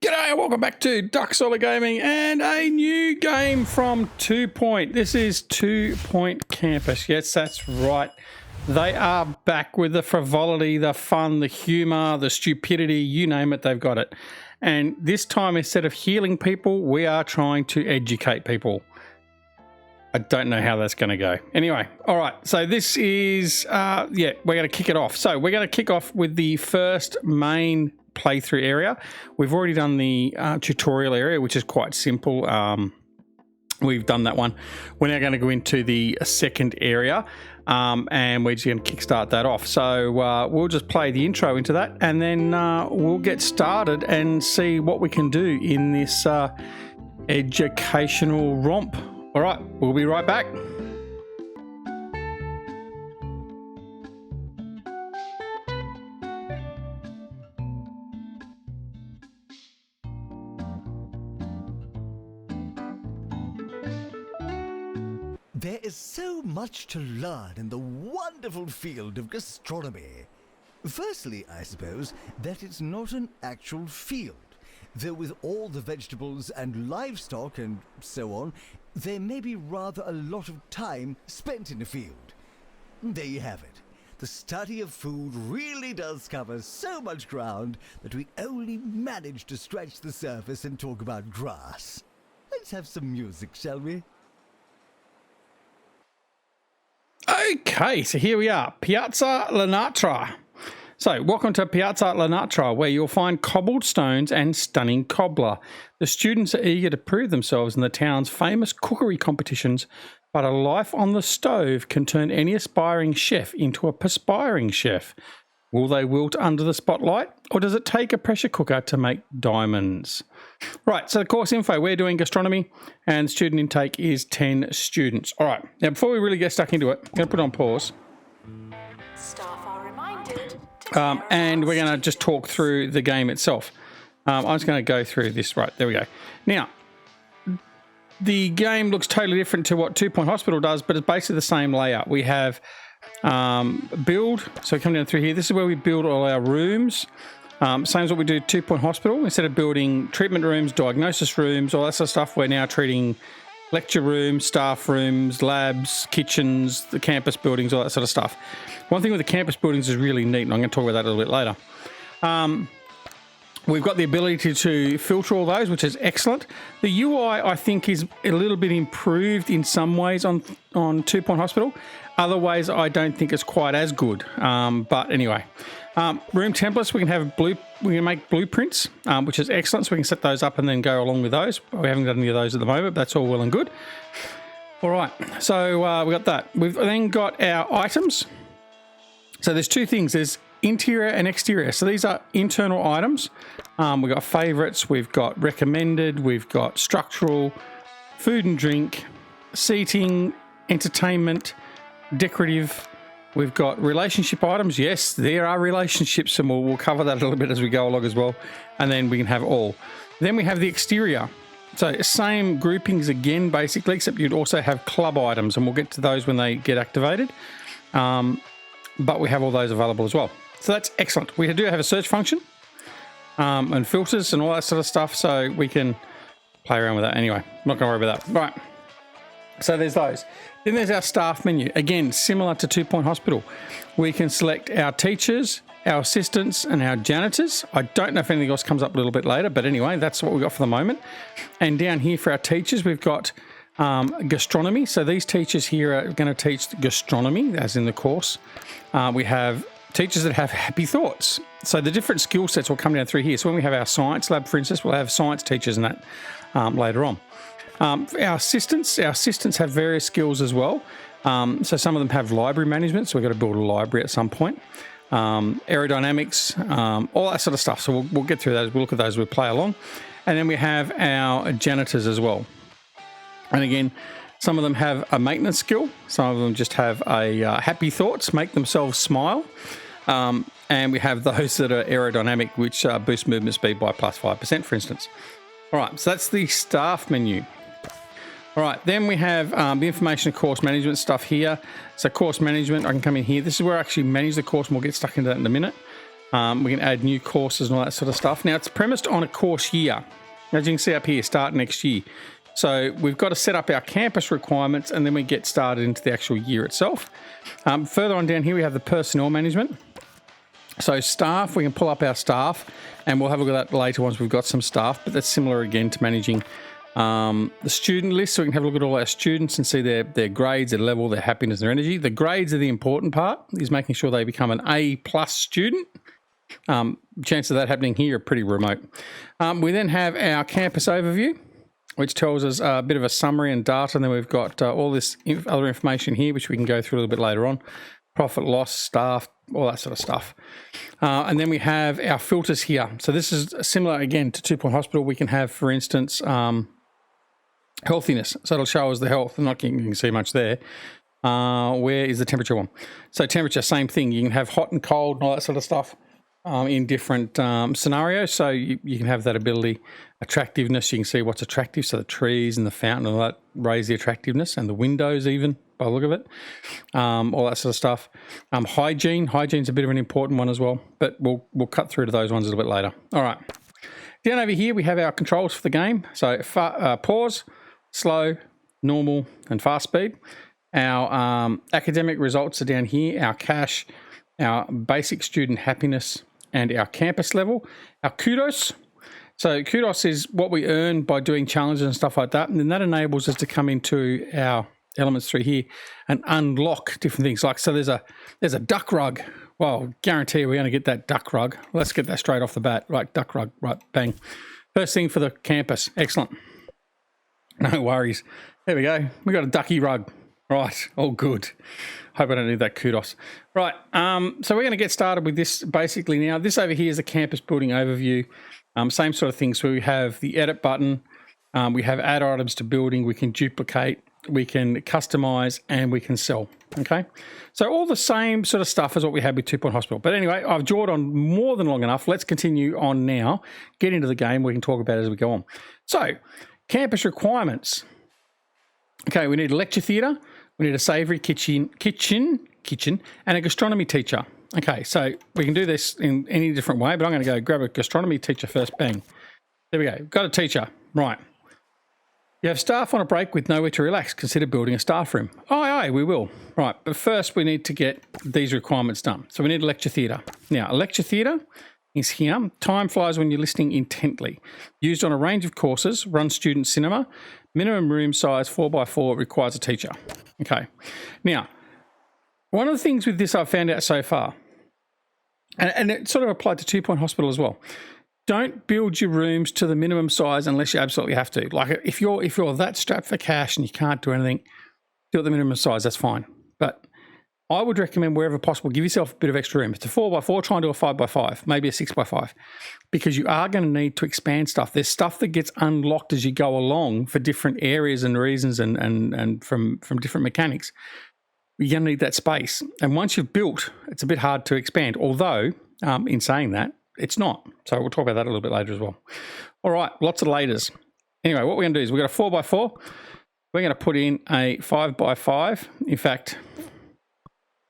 G'day, welcome back to Duck Solar Gaming and a new game from 2 Point. This is 2 Point Campus. Yes, that's right. They are back with the frivolity, the fun, the humour, the stupidity, you name it, they've got it. And this time, instead of healing people, we are trying to educate people. I don't know how that's going to go. Anyway, all right. So this is, we're going to kick it off. So we're going to kick off with the first main playthrough area. We've already done the tutorial area, which is quite simple. We've done that one. We're now going to go into the second area, and we're just going to kickstart that off. So we'll just play the intro into that, and then we'll get started and see what we can do in this educational romp. All right, we'll be right back. There is so much to learn in the wonderful field of gastronomy. Firstly, I suppose, that it's not an actual field, though with all the vegetables and livestock and so on, there may be rather a lot of time spent in the field. There you have it. The study of food really does cover so much ground that we only manage to scratch the surface and talk about grass. Let's have some music, shall we? Okay, so here we are, Piazza Lanatra. So, welcome to Piazza Lanatra, where you'll find cobbled stones and stunning cobbler. The students are eager to prove themselves in the town's famous cookery competitions, but a life on the stove can turn any aspiring chef into a perspiring chef. Will they wilt under the spotlight, or does it take a pressure cooker to make diamonds? Right, so the course info, we're doing gastronomy, and student intake is 10 students. All right, now before we really get stuck into it, I'm going to put it on pause. Staff are reminded and we're going to just talk through the game itself. I'm just going to go through this. Right, there we go. Now, the game looks totally different to what 2 Point Hospital does, but it's basically the same layout. We have build, so we come down through here. This is where we build all our rooms. Same as what we do at 2 Point Hospital. Instead of building treatment rooms, diagnosis rooms, all that sort of stuff, we're now treating lecture rooms, staff rooms, labs, kitchens, the campus buildings, all that sort of stuff. One thing with the campus buildings is really neat, and I'm going to talk about that a little bit later. We've got the ability to filter all those, which is excellent. The UI, I think, is a little bit improved in some ways on 2 Point Hospital. Other ways, I don't think it's quite as good. But anyway, room templates, we can make blueprints, which is excellent. So we can set those up and then go along with those. We haven't got any of those at the moment, but that's all well and good. All right, so we got that. We've then got our items. So there's two things. There's interior and exterior. So these are internal items. We've got favorites, we've got recommended, we've got structural, food and drink, seating, entertainment, decorative. We've got relationship items. Yes, there are relationships, and we'll cover that a little bit as we go along as well. And then we can have all. Then we have the exterior. So same groupings again, basically, except you'd also have club items, and we'll get to those when they get activated. But we have all those available as well. So that's excellent. We do have a search function and filters and all that sort of stuff, so we can play around with that. Anyway, I'm not going to worry about that. Right. So there's those. Then there's our staff menu. Again, similar to 2 Point Hospital. We can select our teachers, our assistants, and our janitors. I don't know if anything else comes up a little bit later, but anyway, that's what we've got for the moment. And down here for our teachers, we've got gastronomy. So these teachers here are going to teach gastronomy, as in the course. We have teachers that have happy thoughts. So the different skill sets will come down through here. So when we have our science lab, for instance, we'll have science teachers and that later on. Our assistants have various skills as well. So some of them have library management, so we've got to build a library at some point. Aerodynamics, all that sort of stuff. So we'll get through those. We'll look at those as we play along. And then we have our janitors as well. And again, some of them have a maintenance skill. Some of them just have a happy thoughts, make themselves smile. And we have those that are aerodynamic, which boost movement speed by plus 5%, for instance. All right, so that's the staff menu. All right, then we have the information course management stuff here. So course management, I can come in here. This is where I actually manage the course, and we'll get stuck into that in a minute. We can add new courses and all that sort of stuff. Now, it's premised on a course year. As you can see up here, start next year. So we've got to set up our campus requirements, and then we get started into the actual year itself. Further on down here, we have the personnel management. So staff, we can pull up our staff, and we'll have a look at that later once we've got some staff, but that's similar again to managing the student list. So we can have a look at all our students and see their grades, their level, their happiness, their energy. The grades are the important part, is making sure they become an A+ student. Chance of that happening here are pretty remote. We then have our campus overview, which tells us a bit of a summary and data, and then we've got all this other information here, which we can go through a little bit later on. Profit, loss, staff, all that sort of stuff. And then we have our filters here. So this is similar, again, to 2 Point Hospital. We can have, for instance, healthiness. So it'll show us the health. You can see much there. Where is the temperature one? So temperature, same thing. You can have hot and cold and all that sort of stuff in different scenarios. So you can have that ability. Attractiveness, you can see what's attractive. So the trees and the fountain and all that raise the attractiveness, and the windows even, by the look of it. All that sort of stuff. Hygiene's a bit of an important one as well, but we'll cut through to those ones a little bit later. All right. Down over here, we have our controls for the game. So pause, slow, normal, and fast speed. Our academic results are down here. Our cash, our basic student happiness, and our campus level. Our kudos. So kudos is what we earn by doing challenges and stuff like that. And then that enables us to come into our elements through here and unlock different things. Like, so there's a duck rug. Well, guarantee we're going to get that duck rug. Let's get that straight off the bat. Right, duck rug, right, bang. First thing for the campus. Excellent. No worries. There we go. We got a ducky rug. Right, all good. Hope I don't need that kudos. Right, so we're going to get started with this basically now. This over here is a campus building overview. Same sort of thing. So we have the edit button. We have add items to building. We can duplicate. We can customize, and we can sell. Okay, so all the same sort of stuff as what we had with 2 Point Hospital. But anyway, I've jawed on more than long enough. Let's continue on now. Get into the game. We can talk about it as we go on. So, campus requirements. Okay, we need a lecture theatre. We need a savoury kitchen, and a gastronomy teacher. Okay, so we can do this in any different way, but I'm going to go grab a gastronomy teacher first. Bang. There we go. Got a teacher. Right. You have staff on a break with nowhere to relax. Consider building a staff room. Aye, we will. Right, but first we need to get these requirements done. So we need a lecture theatre. Now, a lecture theatre is here. Time flies when you're listening intently. Used on a range of courses. Run student cinema. Minimum room size 4x4 requires a teacher. Okay. Now, one of the things with this I've found out so far, and it sort of applied to 2 Point Hospital as well. Don't build your rooms to the minimum size unless you absolutely have to. Like if you're that strapped for cash and you can't do anything, do it the minimum size, that's fine. But I would recommend wherever possible, give yourself a bit of extra room. If it's a 4x4, try and do a 5x5, maybe a 6x5, because you are going to need to expand stuff. There's stuff that gets unlocked as you go along for different areas and reasons and from different mechanics. You're going to need that space. And once you've built, it's a bit hard to expand. Although, in saying that, it's not. So we'll talk about that a little bit later as well. All right, lots of laters. Anyway, what we're going to do is we've got a 4x4. We're going to put in a 5x5. In fact,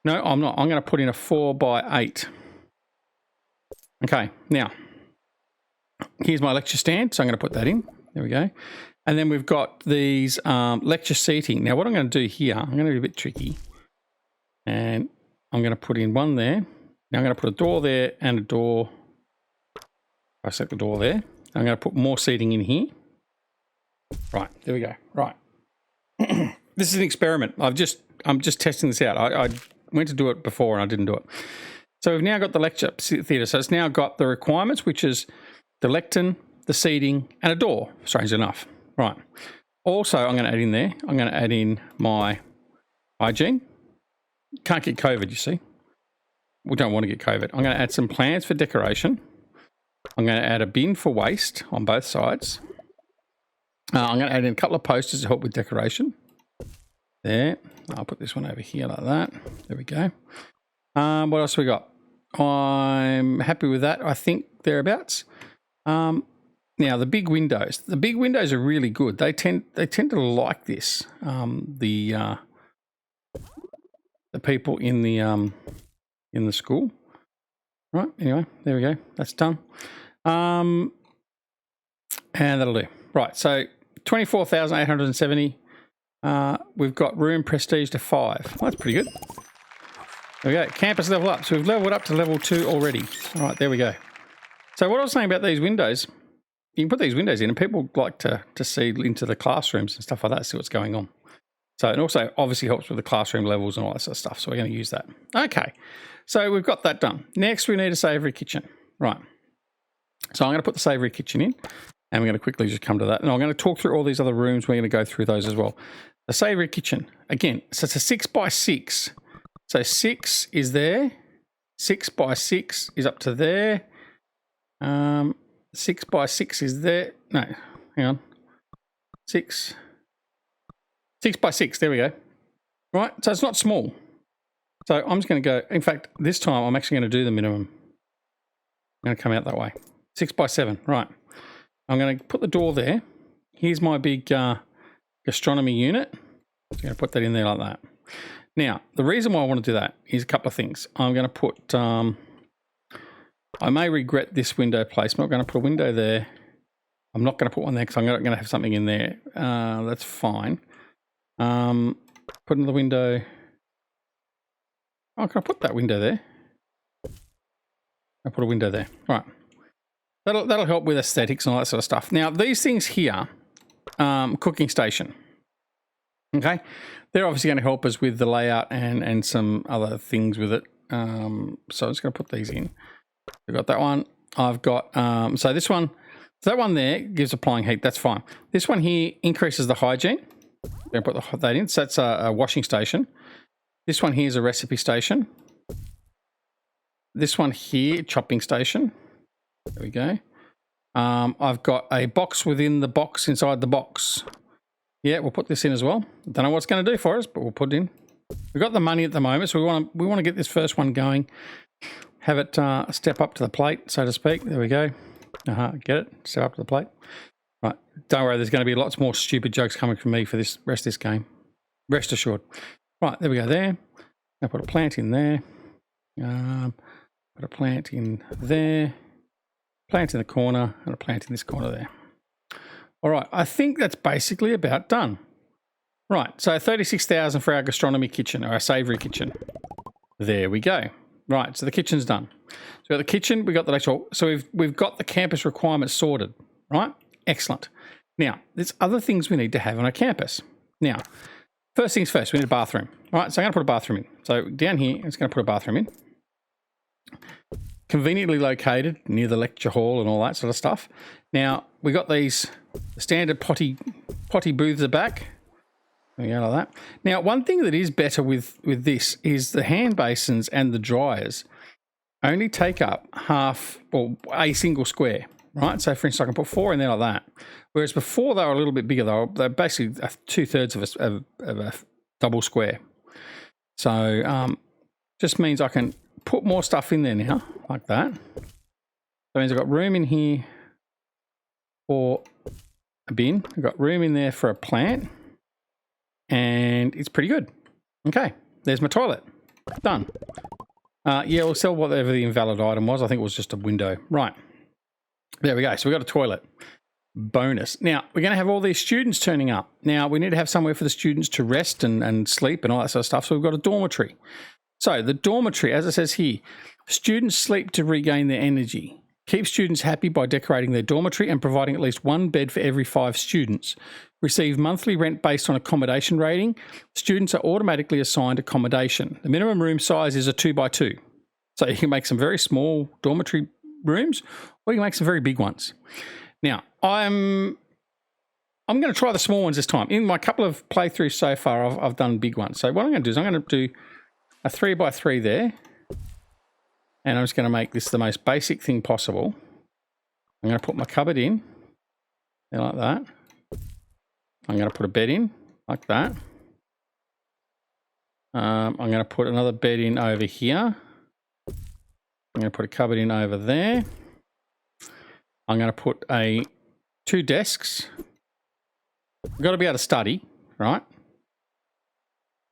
no, I'm not. I'm going to put in a 4x8. Okay, now, here's my lecture stand. So I'm going to put that in. There we go. And then we've got these lecture seating. Now, what I'm going to do here, I'm going to be a bit tricky. And I'm going to put in one there. Now I'm going to put a door there and a door. I set the door there. I'm going to put more seating in here. Right, there we go. Right. This is an experiment. I'm just testing this out. I went to do it before and I didn't do it. So we've now got the lecture theatre. So it's now got the requirements, which is the lectern, the seating, and a door, strangely enough. Right. Also, I'm going to add in there, I'm going to add in my hygiene. Can't get COVID, you see. We don't want to get COVID. I'm going to add some plants for decoration. I'm going to add a bin for waste on both sides. I'm going to add in a couple of posters to help with decoration. There. I'll put this one over here like that. There we go. What else we got? I'm happy with that. I think thereabouts. Now the big windows. The big windows are really good. They tend to like this. The people in the school. Right, anyway, there we go. That's done. And that'll do. Right, so 24,870. We've got room prestige to 5. Well, that's pretty good. There we go. Campus level up. So we've leveled up to level 2 already. All right, there we go. So what I was saying about these windows, you can put these windows in and people like to see into the classrooms and stuff like that, see what's going on. So it also obviously helps with the classroom levels and all that sort of stuff. So we're going to use that. Okay, so we've got that done. Next, we need a savoury kitchen. Right. So I'm going to put the savoury kitchen in and we're going to quickly just come to that. And I'm going to talk through all these other rooms. We're going to go through those as well. The savoury kitchen, again, so it's a 6 by 6. So 6 is there. 6 by 6 is up to there. 6 by 6 is there. No, hang on. 6 by 6, there we go. Right, so it's not small. So I'm just going to go, in fact, this time I'm actually going to do the minimum. I'm going to come out that way. 6 by 7, right. I'm going to put the door there. Here's my big gastronomy unit. I'm going to put that in there like that. Now, the reason why I want to do that is a couple of things. I'm going to put, I may regret this window placement. I'm going to put a window there. I'm not going to put one there because I'm going to have something in there. That's fine. Put another window. Oh, can I put that window there? I'll put a window there. Right. That'll help with aesthetics and all that sort of stuff. Now, these things here, cooking station. Okay. They're obviously going to help us with the layout and some other things with it. So I'm just going to put these in. We've got that one. I've got, so this one, so that one there gives applying heat. That's fine. This one here increases the hygiene. I'm going to put that in. So that's a washing station. This one here is a recipe station. This one here, chopping station. There we go. I've got a box within the box inside the box. Yeah, we'll put this in as well. Don't know what it's going to do for us, but we'll put it in. We've got the money at the moment, so we want to get this first one going. Have it step up to the plate, so to speak. There we go. Get it? Step up to the plate. Right. Don't worry, there's going to be lots more stupid jokes coming from me for this rest of this game. Rest assured. Right, there we go there. I'll put a plant in there. Put a plant in there. Plant in the corner and a plant in this corner there. All right, I think that's basically about done. Right, so 36,000 for our gastronomy kitchen, or our savoury kitchen. There we go. Right, so the kitchen's done. So we've got the kitchen, we've got the actual, so we've got the campus requirements sorted, right? Excellent. Now, there's other things we need to have on our campus. Now, first things first, we need a bathroom. All right, so I'm going to put a bathroom in. So down here, I'm just going to put a bathroom in. Conveniently located near the lecture hall and all that sort of stuff. Now, we got these standard potty booths at the back. There we go, like that. Now, one thing that is better with this is the hand basins and the dryers only take up half or a single square, right? So, for instance, I can put 4 in there like that. Whereas before they were a little bit bigger, they're basically 2/3 of a double square. So, just means I can put more stuff in there now, like that. That means I've got room in here for a bin. I've got room in there for a plant. And it's pretty good. Okay, there's my toilet. Done. Yeah, we'll sell whatever the invalid item was. I think it was just a window. Right. There we go. So we've got a toilet. Bonus. Now, we're going to have all these students turning up. Now, we need to have somewhere for the students to rest and sleep and all that sort of stuff. So we've got a dormitory. So the dormitory, as it says here, students sleep to regain their energy. Keep students happy by decorating their dormitory and providing at least 1 bed for every 5 students. Receive monthly rent based on accommodation rating. Students are automatically assigned accommodation. The minimum room size is a 2x2. So you can make some very small dormitory rooms or you can make some very big ones. Now, I'm going to try the small ones this time. In my couple of playthroughs so far, I've done big ones. So what I'm going to do is I'm going to do a 3x3 there. And I'm just going to make this the most basic thing possible. I'm going to put my cupboard in, there like that. I'm going to put a bed in, like that. I'm going to put another bed in over here. I'm going to put a cupboard in over there. I'm going to put 2 desks. I've got to be able to study, right?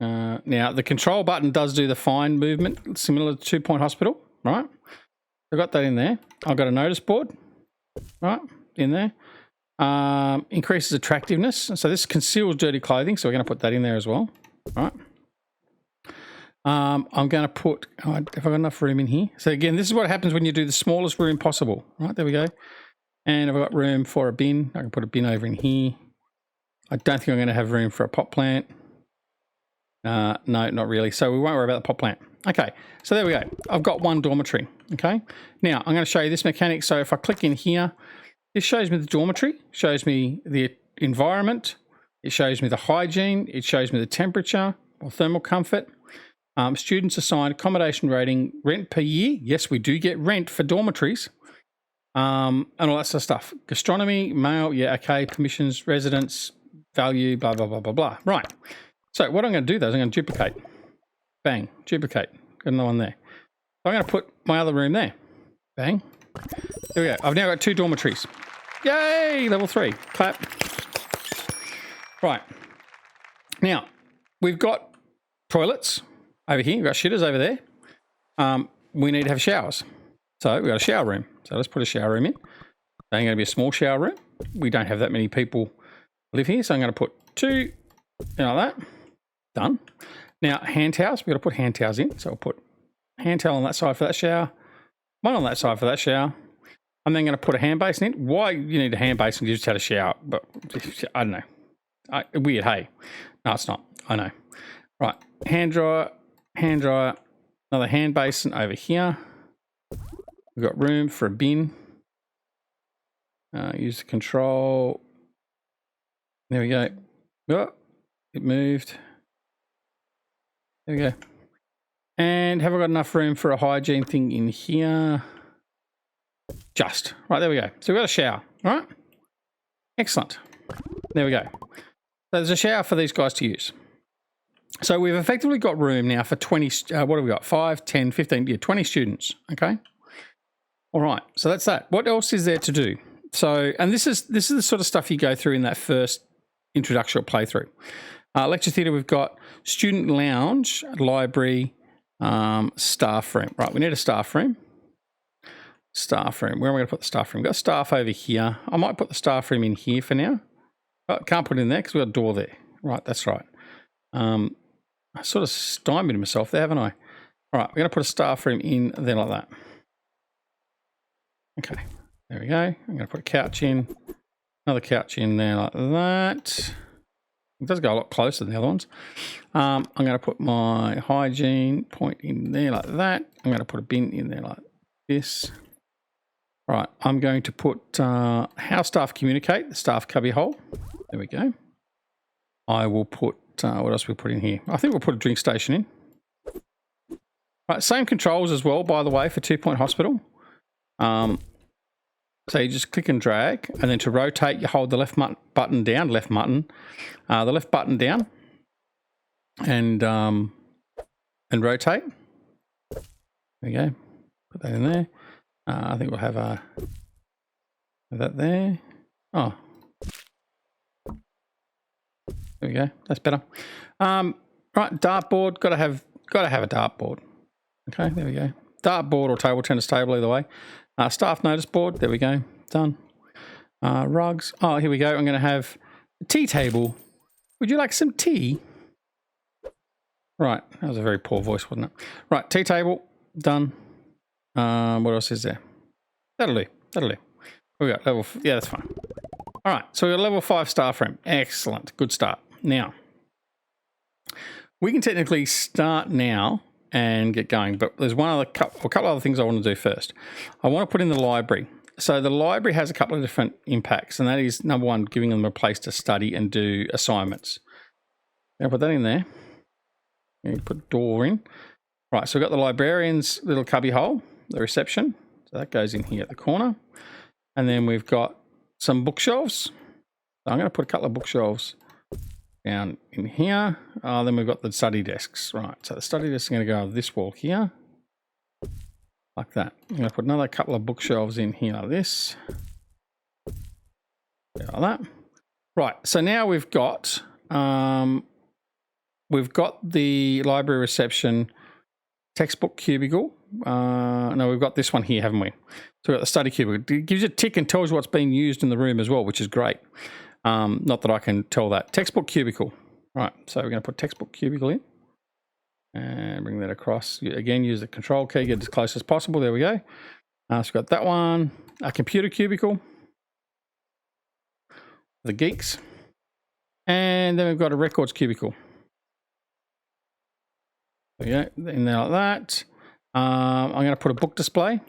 Now, the control button does do the fine movement, similar to 2 Point Hospital, right? I've got that in there. I've got a notice board, right, in there. Increases attractiveness. So this conceals dirty clothing, so we're going to put that in there as well. All right. I'm going to put, have I got enough room in here? So again, this is what happens when you do the smallest room possible. Right, there we go. And I've got room for a bin. I can put a bin over in here. I don't think I'm going to have room for a pot plant. No, not really. So we won't worry about the pot plant. Okay, so there we go. I've got one dormitory. Okay, now I'm going to show you this mechanic. So if I click in here, this shows me the dormitory, shows me the environment, it shows me the hygiene, it shows me the temperature or thermal comfort. Students assigned, accommodation rating, rent per year. Yes, we do get rent for dormitories. And all that sort of stuff. Gastronomy, mail, yeah, okay, permissions, residence, value, blah, blah, blah, blah, blah. Right. So what I'm going to do though is I'm going to duplicate. Bang, duplicate. Got another one there. So I'm going to put my other room there. Bang. There we go. I've now got 2 dormitories. Yay! Level 3. Clap. Right. Now, we've got toilets over here. We've got shitters over there. We need to have showers. So we've got a shower room. So let's put a shower room in. So I'm going to be a small shower room. We don't have that many people live here. So I'm going to put 2 like that. Done. Now, hand towels. We've got to put hand towels in. So I'll put hand towel on that side for that shower. One on that side for that shower. I'm then going to put a hand basin in. Why you need a hand basin? You just had a shower. But I don't know. Weird, hey? No, it's not. I know. Right. Hand dryer. Another hand basin over here. We've got room for a bin. Use the control. There we go. Oh, it moved. There we go. And have I got enough room for a hygiene thing in here? Just. Right, there we go. So we've got a shower. All right. Excellent. There we go. So there's a shower for these guys to use. So we've effectively got room now for 20, what have we got? 5, 10, 15, 20 students. Okay. All right. So that's that. What else is there to do? So, and this is the sort of stuff you go through in that first introductory playthrough. Lecture theatre, we've got student lounge, library, staff room. Right, we need a staff room. Staff room. Where am I going to put the staff room? We've got staff over here. I might put the staff room in here for now. Oh, can't put it in there because we've got a door there. Right, that's right. I sort of stymied myself there, haven't I? All right, we're going to put a staff room in there like that. Okay, there we go. I'm going to put a couch in. Another couch in there like that. It does go a lot closer than the other ones. I'm going to put my hygiene point in there like that. I'm going to put a bin in there like this. Right, I'm going to put how staff communicate, the staff cubby hole. There we go. I will put, what else we put in here? I think we'll put a drink station in. Right, same controls as well, by the way, for 2 Point Hospital. So you just click and drag, and then to rotate, you hold the left button down, the left button down, and rotate. There we go. Put that in there. I think we'll have that there. Oh, there we go. That's better. Right, dartboard. Got to have a dartboard. Okay, there we go. Dartboard or table tennis table, either way. Staff notice board. There we go. Done. Rugs. Oh, here we go. I'm going to have a tea table. Would you like some tea? Right. That was a very poor voice, wasn't it? Right. Tea table. Done. What else is there? That'll do. We got level. Yeah, that's fine. All right. So we got level 5 staff room. Excellent. Good start. Now, we can technically start now and get going, but there's a couple other things I want to do first. I want to put in the library. So the library has a couple of different impacts, and that is, number one, giving them a place to study and do assignments. Now put that in there. You put a door in. Right, so we've got the librarian's little cubby hole, the reception. So that goes in here at the corner. And then we've got some bookshelves. So I'm going to put a couple of bookshelves down in here. Then we've got the study desks. Right, so the study desks are going to go on this wall here. Like that. I'm going to put another couple of bookshelves in here like this. Like that. Right, so now we've got the library reception textbook cubicle No, we've got this one here, haven't we? So we've got the study cubicle. It gives you a tick and tells you what's being used in the room as well, which is great. Not that I can tell that. Textbook cubicle. Right, so we're going to put textbook cubicle in and bring that across. Again, use the control key, get as close as possible. There we go. So we've got that one. A computer cubicle. The geeks. And then we've got a records cubicle. There we go, in there like that. I'm going to put a book display.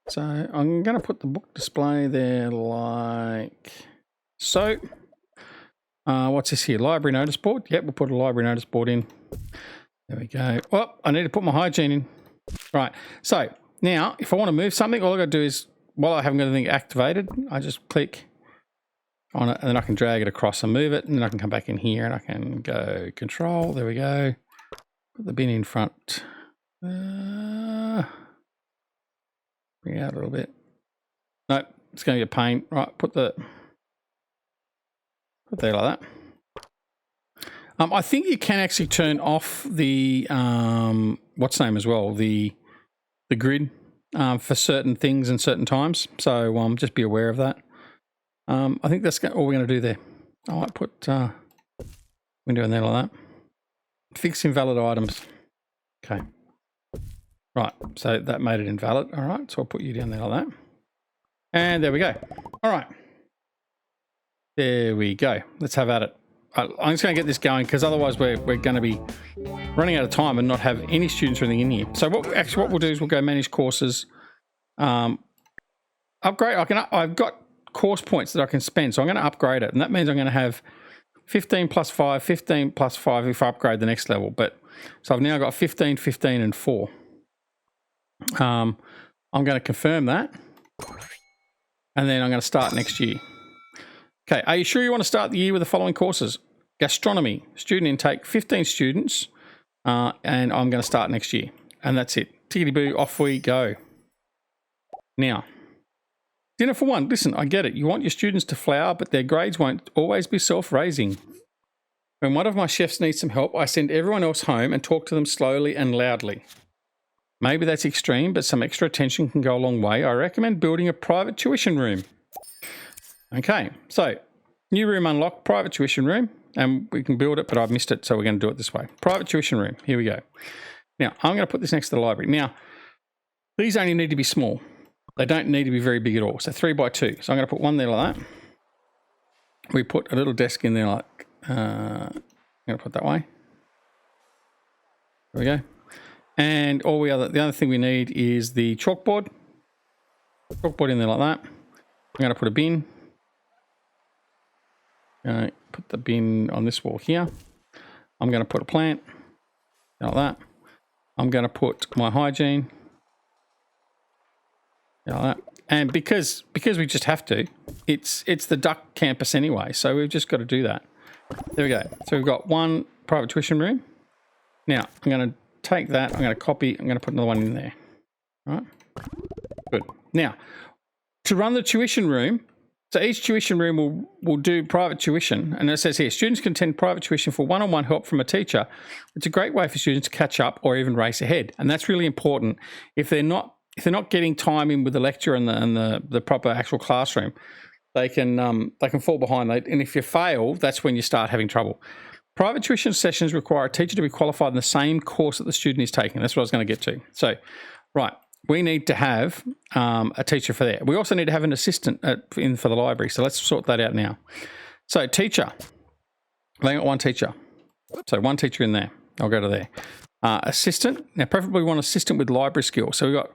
So I'm going to put the book display there like so. What's this here? Library notice board. Yep, we'll put a library notice board in. There we go. Oh, I need to put my hygiene in. Right. So now, if I want to move something, all I've got to do is, while I haven't got anything activated, I just click on it and then I can drag it across and move it. And then I can come back in here and I can go control. There we go. Put the bin in front. Bring it out a little bit. Nope, it's going to be a pain. Right, put there like that. I think you can actually turn off the what's name as well, the grid for certain things and certain times. So just be aware of that. I think that's all we're going to do there. I might put window in there like that. Fix invalid items. Okay. Right, so that made it invalid. All right, so I'll put you down there like that. And there we go. All right. There we go. Let's have at it. I'm just going to get this going because otherwise we're going to be running out of time and not have any students or anything in here. So what we'll do is we'll go manage courses. Upgrade. I've got course points that I can spend, so I'm going to upgrade it, and that means I'm going to have 15 plus 5, 15 plus 5 if I upgrade the next level. But so I've now got 15, 15, and 4. I'm going to confirm that, and then I'm going to start next year. Okay, are you sure you want to start the year with the following courses? Gastronomy, student intake, 15 students, and I'm going to start next year. And that's it. Tickety-boo, off we go. Now, dinner for one. Listen, I get it. You want your students to flower, but their grades won't always be self-raising. When one of my chefs needs some help, I send everyone else home and talk to them slowly and loudly. Maybe that's extreme, but some extra attention can go a long way. I recommend building a private tuition room. Okay, so new room unlocked, private tuition room, and we can build it, but I've missed it, so we're going to do it this way. Private tuition room, here we go. Now, I'm going to put this next to the library. Now, these only need to be small. They don't need to be very big at all. So 3 by 2. So I'm going to put one there like that. We put a little desk in there like, I'm going to put that way. There we go. And the other thing we need is the chalkboard. Chalkboard in there like that. I'm going to put a bin. Put the bin on this wall here. I'm going to put a plant like that. I'm going to put my hygiene like that. And because we just have to, it's the Duck campus anyway, so we've just got to do that. There we go. So we've got one private tuition room. Now I'm going to take that. I'm going to copy. I'm going to put another one in there. All right. Good. Now to run the tuition room. So each tuition room will do private tuition. And it says here, students can attend private tuition for one-on-one help from a teacher. It's a great way for students to catch up or even race ahead. And that's really important. If they're not getting time in with the lecture and the proper actual classroom, they can fall behind. And if you fail, that's when you start having trouble. Private tuition sessions require a teacher to be qualified in the same course that the student is taking. That's what I was going to get to. So, right. We need to have a teacher for that. We also need to have an assistant for the library. So let's sort that out now. So teacher, they got one teacher. So one teacher in there. I'll go to there. Assistant. Now, preferably one assistant with library skills. So we've got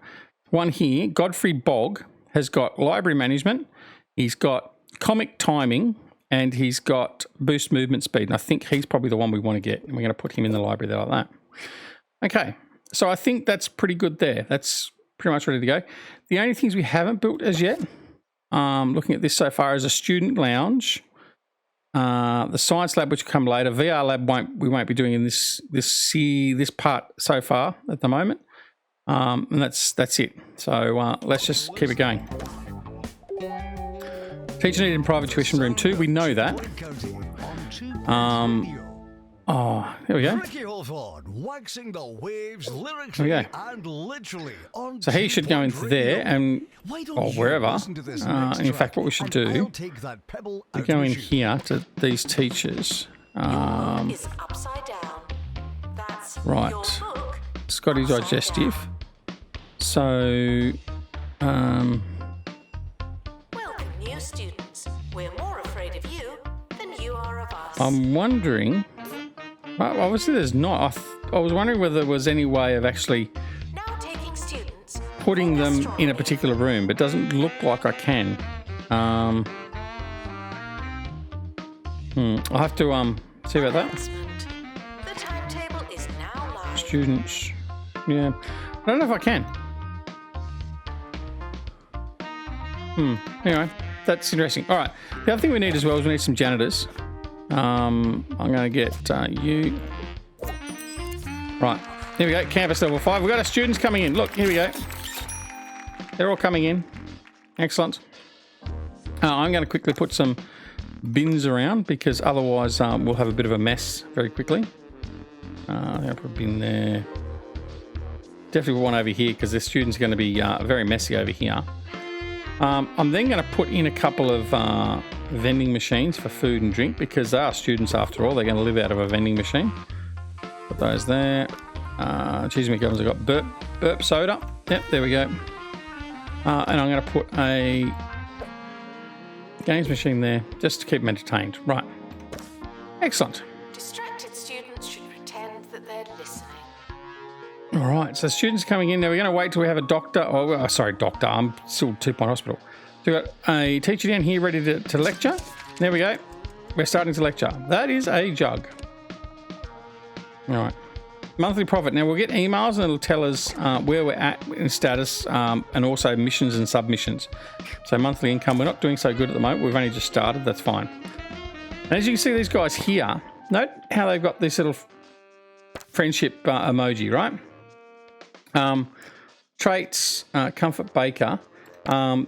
one here. Godfrey Bogg has got library management. He's got comic timing, and he's got boost movement speed. And I think he's probably the one we want to get. And we're going to put him in the library there like that. Okay. So I think that's pretty good there. That's pretty much ready to go. The only things we haven't built as yet, looking at this so far, is a student lounge, the science lab, which will come later. VR lab we won't be doing in this part so far at the moment, and that's it. So let's just keep it going. Teacher needed in private tuition room 2. We know that. Oh, here we go. Ricky Hawthorne, waxing the waves There lyrically we go. and literally on So he should go into there and, or wherever. In fact, what we should do, we go in here to these teachers. Is upside down. That's Right. your book. Scotty upside Digestive. down. So, Welcome, new students. We're more afraid of you than you are of us. I'm wondering. Well, obviously, there's not. I was wondering whether there was any way of actually Now taking students. putting them in a Gastronomy. particular room, but it doesn't look like I can. I'll have to see about that. Announcement. The timetable is now live. Students. Yeah. I don't know if I can. Anyway, that's interesting. All right. The other thing we need as well is we need some janitors. I'm going to get you. Right. Here we go. Campus level 5. We've got our students coming in. Look, here we go. They're all coming in. Excellent. I'm going to quickly put some bins around because otherwise we'll have a bit of a mess very quickly. I'm going to put a bin there. Definitely one over here because the students are going to be very messy over here. I'm then going to put in a couple of vending machines for food and drink because they are students after all. They're going to live out of a vending machine. Put those there. Cheese McGovern's have got burp soda. Yep, there we go. And I'm going to put a games machine there just to keep them entertained. Right. Excellent. Distracted students should pretend that they're listening. All right, so students coming in. Now we're going to wait till we have a doctor. Oh, sorry, doctor. I'm still 2 Point Hospital. So we've got a teacher down here ready to lecture. There we go. We're starting to lecture. That is a jug. All right. Monthly profit. Now we'll get emails and it'll tell us where we're at in status and also missions and submissions. So monthly income. We're not doing so good at the moment. We've only just started. That's fine. And as you can see, these guys here, note how they've got this little friendship emoji, right? Traits, Comfort Baker.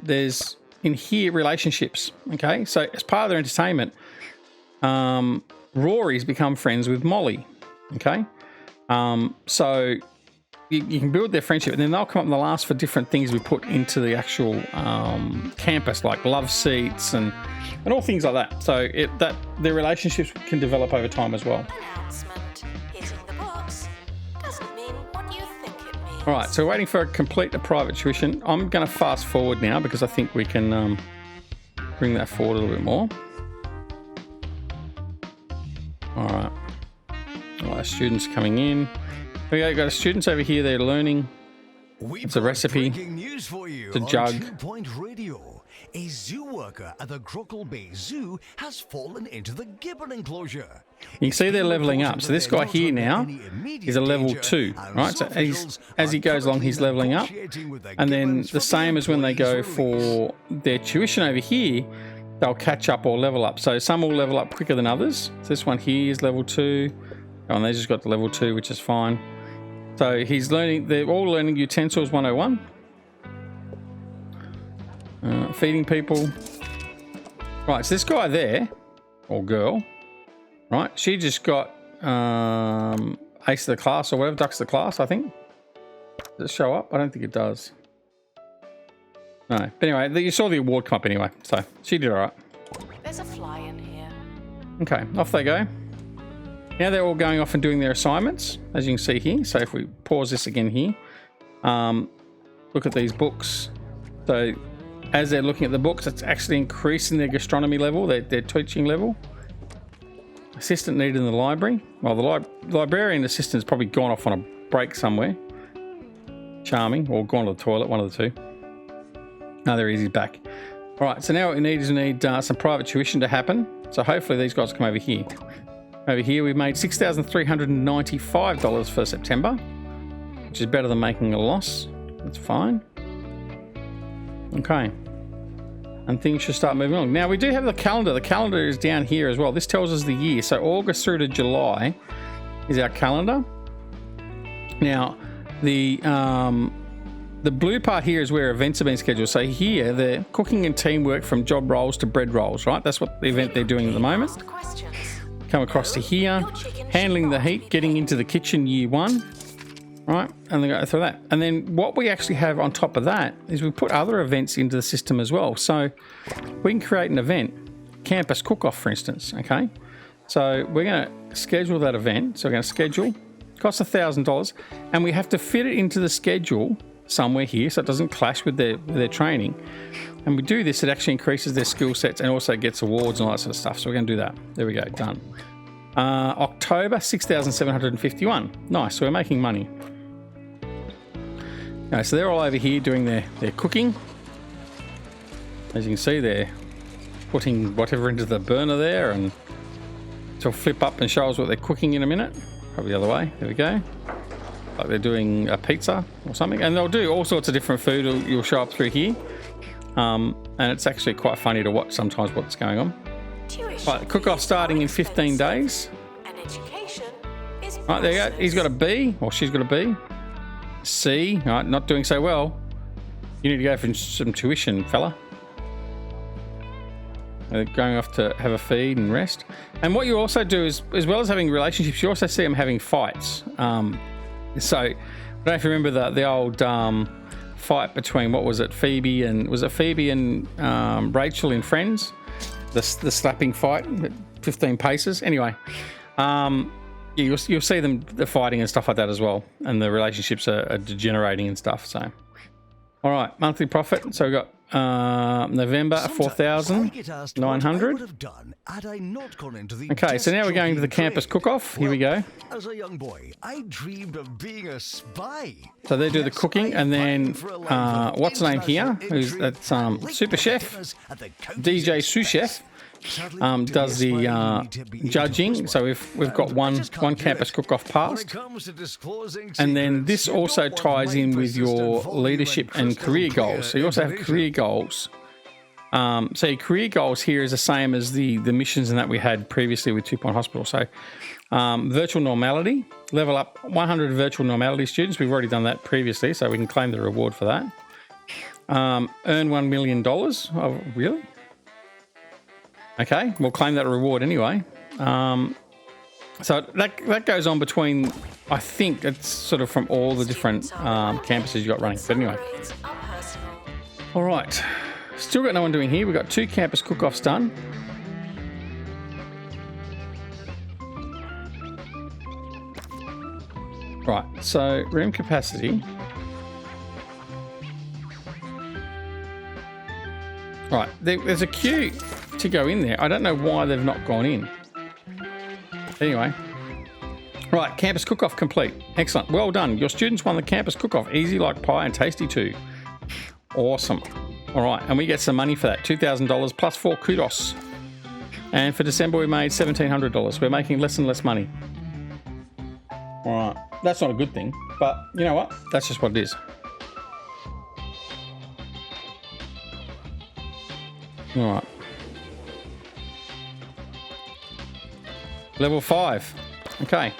There's in here relationships. Okay, so as part of their entertainment, Rory's become friends with Molly. Okay, so you can build their friendship, and then they'll come up and they'll ask for different things we put into the actual campus, like love seats and all things like that. So their relationships can develop over time as well. Announcement. Hitting the books doesn't mean what you think it means. All right, so we're waiting for a complete private tuition. I'm going to fast forward now because I think we can bring that forward a little bit more. All right. All right, students coming in. We've got students over here. They're learning. It's a recipe. News for you It's a on jug. 2 Point Radio. A zoo worker at the Grockle Bay Zoo has fallen into the gibbon enclosure. You can see they're leveling up. So this guy here now is a level 2, right? So as he goes along, he's leveling up. And then the same as when they go for their tuition over here, they'll catch up or level up. So some will level up quicker than others. So this one here is level 2. Oh, and they just got the level 2, which is fine. So he's learning, they're all learning utensils 101. Feeding people. Right, so this guy there, or girl, right, she just got ace of the class or whatever, ducks of the class, I think. Does it show up? I don't think it does. No, but anyway, you saw the award come up anyway, so she did all right. There's a fly in here. Okay, off they go. Now they're all going off and doing their assignments, as you can see here. So if we pause this again here, look at these books. So as they're looking at the books, it's actually increasing their gastronomy level, their teaching level. Assistant needed in the library. Well, the librarian assistant's probably gone off on a break somewhere. Charming, or gone to the toilet, one of the two. No, there he is, he's back. All right, so now what we need is some private tuition to happen. So hopefully these guys come over here. Over here, we've made $6,395 for September, which is better than making a loss. That's fine. Okay. And things should start moving along. Now, we do have the calendar. The calendar is down here as well. This tells us the year. So August through to July is our calendar. Now, the blue part here is where events have been scheduled. So here, they're cooking and teamwork from job roles to bread rolls, right? That's what the event they're doing at the moment. Asked questions. Come across to here, handling the heat, getting into the kitchen year 1. Right, and then go through that. And then what we actually have on top of that is we put other events into the system as well. So we can create an event, campus cook-off, for instance, okay? So we're going to schedule that event. So we're going to schedule, costs $1,000, and we have to fit it into the schedule somewhere here so it doesn't clash with their training. And we do this, it actually increases their skill sets and also gets awards and all that sort of stuff. So we're going to do that. There we go, done. October, 6,751. Nice, so we're making money. Okay, so they're all over here doing their cooking. As you can see, they're putting whatever into the burner there, and it'll flip up and show us what they're cooking in a minute. Probably the other way. There we go. Like they're doing a pizza or something. And they'll do all sorts of different food. You'll show up through here. And it's actually quite funny to watch sometimes what's going on. Right, the cook-off starting in 15 days. And education is Right, there you go. He's got a B, or she's got a B. C, right, not doing so well. You need to go for some tuition, fella. They're going off to have a feed and rest. And what you also do is, as well as having relationships, you also see them having fights. So, I don't know if you remember the old fight between, what was it, Phoebe and Rachel in Friends? The slapping fight at 15 paces. Anyway, you'll see them the fighting and stuff like that as well, and the relationships are degenerating and stuff. So, all right, monthly profit. So we got November 4,900. Okay, so now we're going to the campus cook-off. Here we go. As a young boy, I dreamed of being a spy. So they do the cooking, and then what's the name here? That's Super Chef, DJ Sous Chef. Does the judging. So we've got one campus cook-off passed, and then this also ties in with your leadership and career goals. So you also have career goals. So your career goals here is the same as the missions and that we had previously with 2 Point Hospital. So virtual normality, level up 100 virtual normality students. We've already done that previously, so we can claim the reward for that. Earn $1 million. Oh, really? Okay, we'll claim that reward anyway. So that goes on between, I think it's sort of from all the different campuses you got running. But anyway. All right, still got no one doing here. We've got 2 campus cook-offs done. Right, so room capacity. Right, there's a queue to go in there. I don't know why they've not gone in. Anyway. Right, campus cook-off complete. Excellent. Well done. Your students won the campus cook-off. Easy like pie and tasty too. Awesome. All right, and we get some money for that. $2,000 plus 4 kudos. And for December, we made $1,700. We're making less and less money. All right. That's not a good thing, but you know what? That's just what it is. All right. Level 5. Okay.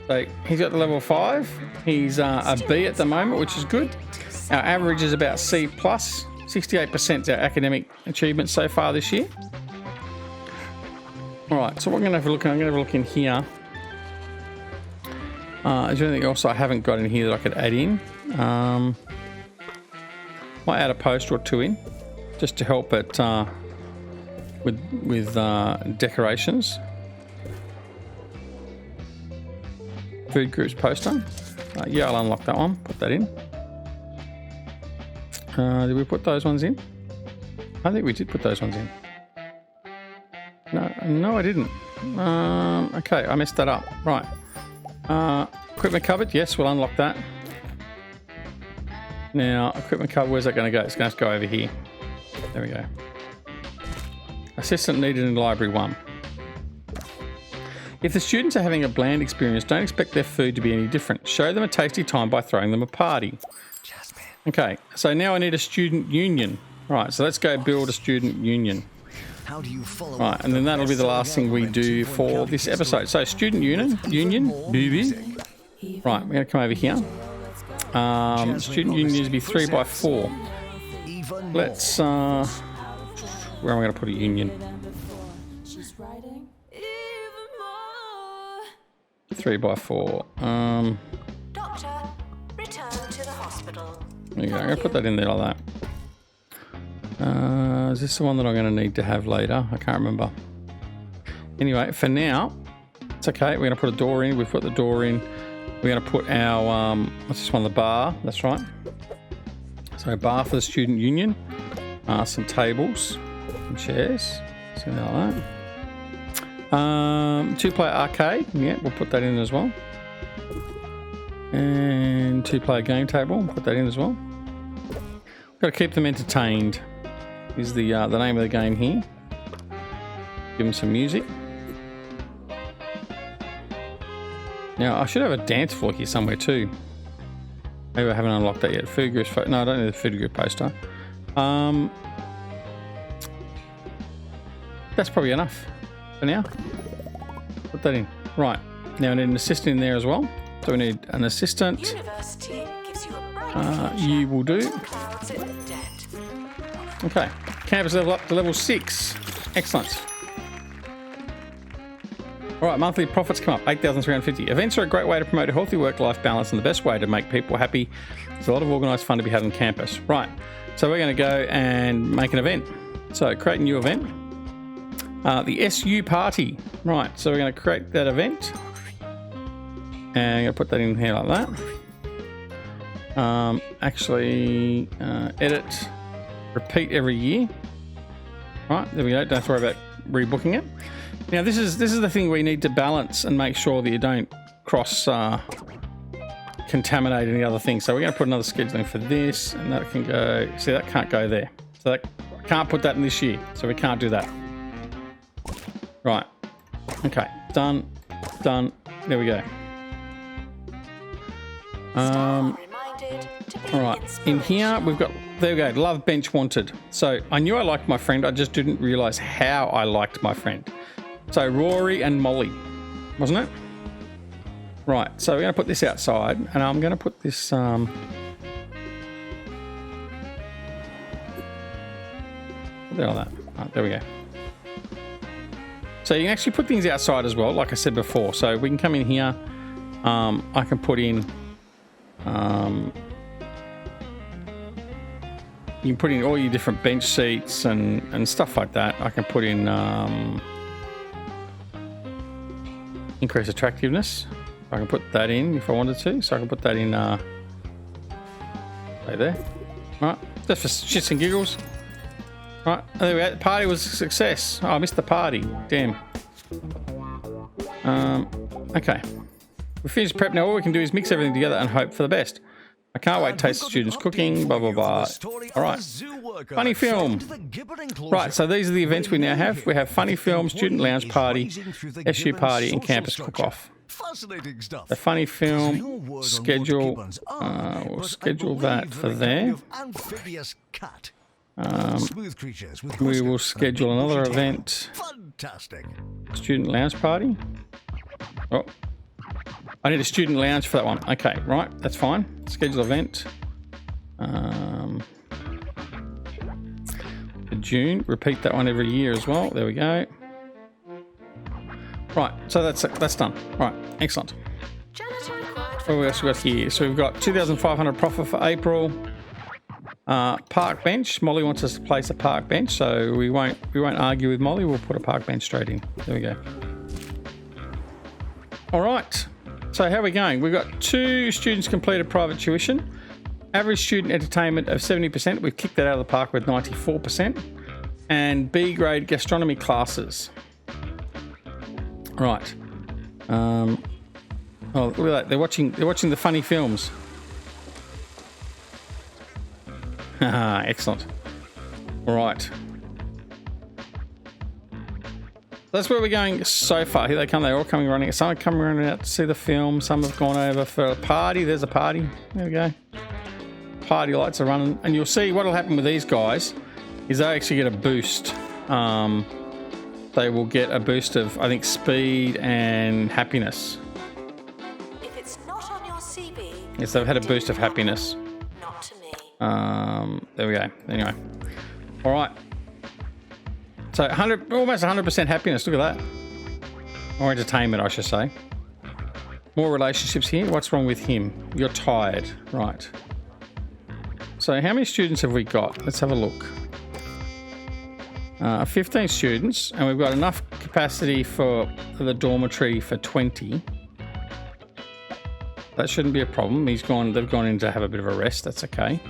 So he's got the level 5. He's a B at the moment, which is good. Our average is about C+. 68% our academic achievements so far this year. All right. So we're going to have a look. I'm going to have a look in here. Is there anything else I haven't got in here that I could add in? Might add a poster or 2 in, just to help it with decorations. Food groups poster. Yeah, I'll unlock that one. Put that in. Did we put those ones in? I think we did put those ones in. No, I didn't. Okay, I messed that up. Right. Equipment cupboard. Yes, we'll unlock that. Now, equipment cupboard, where's that going to go? It's going to go over here. There we go. Assistant needed in library 1. If the students are having a bland experience, don't expect their food to be any different. Show them a tasty time by throwing them a party. Okay, so now I need a student union. Right, so let's go build a student union. How do you follow right, and then that'll be the last thing we do for this episode. So student union, BB. Right, we're going to come over here. Student union needs to be 3x4. Let's, where am I going to put a union? 3x4. Doctor, return to the hospital. There you go. I'm going to put that in there like that. Is this the one that I'm going to need to have later? I can't remember. Anyway, for now, it's okay. We're going to put a door in. We've put the door in. We're going to put our, what's this one? The bar. That's right. So a bar for the student union. Some tables and chairs. Something like that. Two-player arcade. Yeah, we'll put that in as well. And two-player game table. Put that in as well. Got to keep them entertained. Is the name of the game here. Give them some music. Now I should have a dance floor here somewhere too. Maybe I haven't unlocked that yet. Food group. No, I don't need the food group poster. That's probably enough for now. Put that in. Right. Now I need an assistant in there as well. So we need an assistant. University gives you a bright future. You will do. Clouds in debt. Okay. Campus level up to level 6. Excellent. All right, monthly profits come up, 8,350. Events are a great way to promote a healthy work-life balance and the best way to make people happy. There's a lot of organised fun to be had on campus. Right, so we're going to go and make an event. So create a new event. The SU party. Right, so we're going to create that event. And I'm going to put that in here like that. Edit, repeat every year. Right, there we go. Don't have to worry about rebooking it. Now this is the thing we need to balance and make sure that you don't cross contaminate any other things. So we're going to put another scheduling for this, and that can go. See, that can't go there. So that can't put that in this year. So we can't do that. Right. Okay. Done. Done. There we go. All right. In here we've got. There we go. Love bench wanted. So I knew I liked my friend. I just didn't realise how I liked my friend. So Rory and Molly, wasn't it? Right, so we're going to put this outside, and I'm going to put this... there like that. Right, there we go. So you can actually put things outside as well, like I said before. So we can come in here. I can put in... you can put in all your different bench seats and stuff like that. I can put in... increase attractiveness. I can put that in if I wanted to. So I can put that in right there. Right, just for shits and giggles. Right, there we go. The party was a success. Oh, I missed the party. Damn. Okay. We finished prep now. All we can do is mix everything together and hope for the best. I can't wait to taste the students cooking, blah, blah, blah. All right. Funny film. Right, so these are the events we now have. We have funny film, student lounge party, SU party, and campus cook-off. The funny film schedule, we'll schedule that for there. We will schedule another event. Student lounge party. Oh. I need a student lounge for that one. Okay, right, that's fine. Schedule event. For June, repeat that one every year as well. There we go. Right, so that's done. Right, excellent. What else we got here? So we've got 2,500 profit for April. Park bench. Molly wants us to place a park bench, so we won't argue with Molly. We'll put a park bench straight in. There we go. All right. So how are we going? We've got 2 students completed private tuition. Average student entertainment of 70%. We've kicked that out of the park with 94%. And B grade gastronomy classes. Right. Oh, look at that. They're watching the funny films. Excellent. All right. That's where we're going so far. Here they come. They're all coming running. Some are coming running out to see the film. Some have gone over for a party. There's a party. There we go. Party lights are running. And you'll see what will happen with these guys is they actually get a boost. They will get a boost of, I think, speed and happiness. If it's not on your CV, yes, they've had a boost of happiness. not to me. There we go. Anyway. All right. So almost 100% happiness. Look at that. Or entertainment, I should say. More relationships here. What's wrong with him? You're tired. Right. So how many students have we got? Let's have a look. 15 students, and we've got enough capacity for the dormitory for 20. That shouldn't be a problem. They've gone in to have a bit of a rest. That's okay.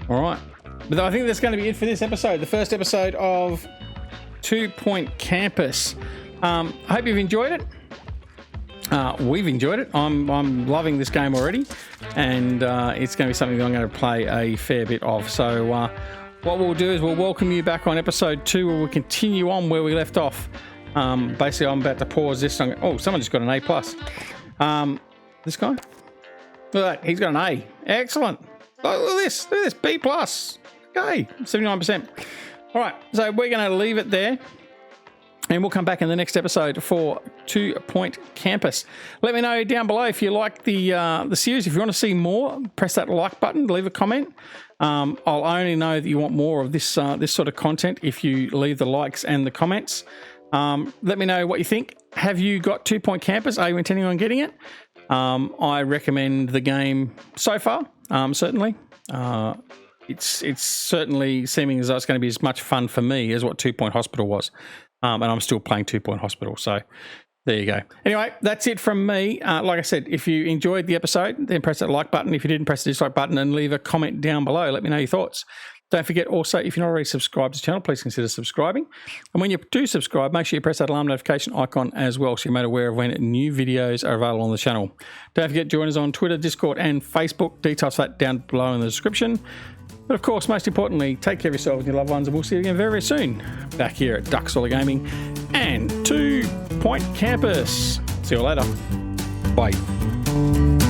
All right. But I think that's going to be it for this episode, the first episode of 2 Point Campus. I hope you've enjoyed it. We've enjoyed it. I'm loving this game already, and it's going to be something that I'm going to play a fair bit of. So what we'll do is we'll welcome you back on episode 2, where we'll continue on where we left off. Basically, I'm about to pause this. Oh, someone just got an A+. This guy? Look at that. He's got an A. Excellent. Look at this. Look at this. B+. Okay. 79%. All right. So we're going to leave it there. And we'll come back in the next episode for 2 Point Campus. Let me know down below if you like the series. If you want to see more, press that like button, leave a comment. I'll only know that you want more of this sort of content if you leave the likes and the comments. Let me know what you think. Have you got 2 Point Campus? Are you intending on getting it? I recommend the game so far, certainly. It's certainly seeming as though it's going to be as much fun for me as what 2 Point Hospital was. And I'm still playing 2 Point Hospital, so there you go. Anyway, that's it from me. Like I said, if you enjoyed the episode, then press that like button. If you didn't, press the dislike button and leave a comment down below. Let me know your thoughts. Don't forget also, if you're not already subscribed to the channel, please consider subscribing. And when you do subscribe, make sure you press that alarm notification icon as well, so you're made aware of when new videos are available on the channel. Don't forget to join us on Twitter, Discord, and Facebook. Details for that down below in the description. But of course, most importantly, take care of yourself and your loved ones, and we'll see you again very, very soon back here at Duck Solar Gaming and 2 Point Campus. See you later. Bye.